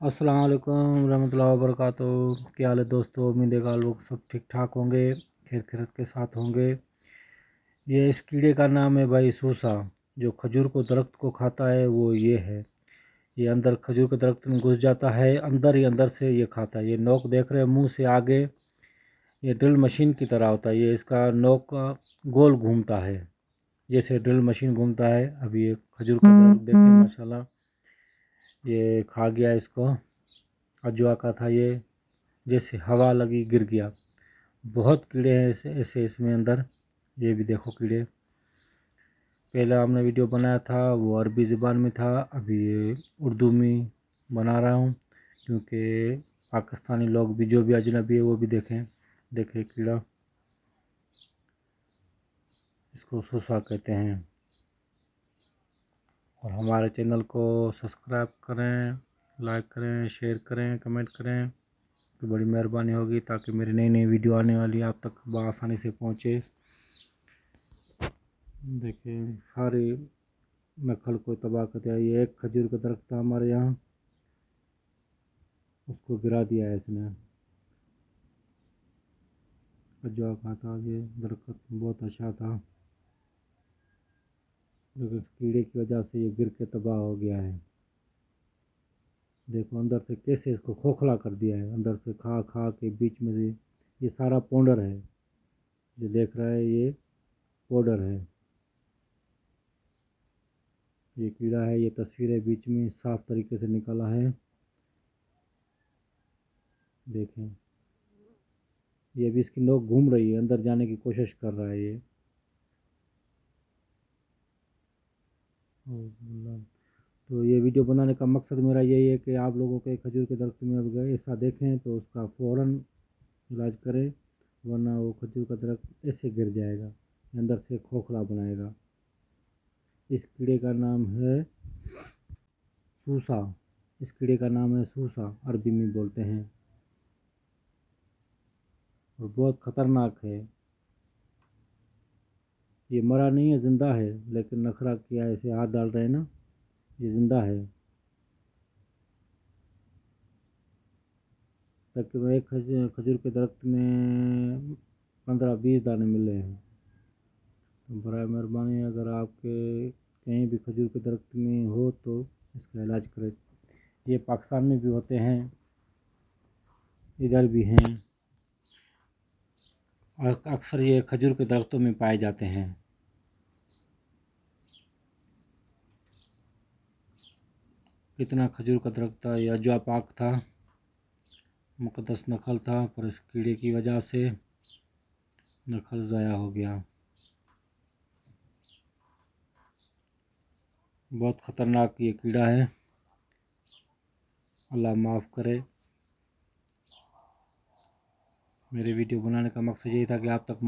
अस्सलाम वालेकुम रहमतुल्लाहि व बरकातुहू। क्या हाल है दोस्तों, उम्मीद है आप लोग सब ठीक ठाक होंगे, खैर खैरियत के साथ होंगे। ये इस कीड़े का नाम है भाई सूसा। जो खजूर को दरख्त को खाता है वो ये है। ये अंदर खजूर के दरख्त में घुस जाता है, अंदर ही अंदर से ये खाता है। ये नोक देख रहे हैं मुंह से आगे, ये ड्रिल मशीन की तरह होता है। ये इसका नोक गोल घूमता है जैसे ड्रिल मशीन घूमता है। अभी ये खजूर का दरख्त देखें माशाल्लाह, ये खा गया इसको। अजवा का था ये, जैसे हवा लगी गिर गया। बहुत कीड़े हैं ऐसे ऐसे इसमें अंदर। ये भी देखो कीड़े। पहले हमने वीडियो बनाया था वो अरबी ज़ुबान में था, अभी ये उर्दू में बना रहा हूँ क्योंकि पाकिस्तानी लोग भी, जो भी अजनबी है वो भी देखें। देखें कीड़ा, इसको सूसा कहते हैं। और हमारे चैनल को सब्सक्राइब करें, लाइक करें, शेयर करें, कमेंट करें तो बड़ी मेहरबानी होगी, ताकि मेरी नई नई वीडियो आने वाली आप तक बआसानी से पहुँचे। देखिए सारे नखल को तबाह कर दिया। ये एक खजूर का दरख्त था हमारे यहाँ, उसको गिरा दिया है इसने। अजवा का था ये दरख्त, बहुत अच्छा था, लेकिन कीड़े की वजह से ये गिर के तबाह हो गया है। देखो अंदर से कैसे इसको खोखला कर दिया है, अंदर से खा खा के बीच में से। ये सारा पाउडर है जो देख रहा है, ये पाउडर है। ये कीड़ा है, ये तस्वीरें बीच में साफ तरीके से निकाला है। देखें ये भी इसकी नोक घूम रही है, अंदर जाने की कोशिश कर रहा है ये। तो ये वीडियो बनाने का मकसद मेरा यही है कि आप लोगों के खजूर के दरख्त में अगर ऐसा देखें तो उसका फ़ौरन इलाज करें, वरना वो खजूर का दरख्त ऐसे गिर जाएगा, अंदर से खोखला बनाएगा। इस कीड़े का नाम है सूसा। इस कीड़े का नाम है सूसा, अरबी में बोलते हैं, और बहुत ख़तरनाक है। ये मरा नहीं है, ज़िंदा है, लेकिन नखरा किया ऐसे हाथ डाल रहे हैं ना, ये ज़िंदा है। तकरीबन एक खजूर के दरख्त में 15-20 दाने मिले हैं। तो बराए मेहरबानी अगर आपके कहीं भी खजूर के दरख्त में हो तो इसका इलाज करें। ये पाकिस्तान में भी होते हैं, इधर भी हैं, और अक्सर ये खजूर के दरख्तों में पाए जाते हैं। कितना खजूर का दरख्त था, यह अजवा पाक था, मुक़द्दस नखल था, पर इस कीड़े की वजह से नखल ज़ाया हो गया। बहुत ख़तरनाक ये कीड़ा है, अल्लाह माफ़ करे। मेरे वीडियो बनाने का मकसद यही था कि आप तक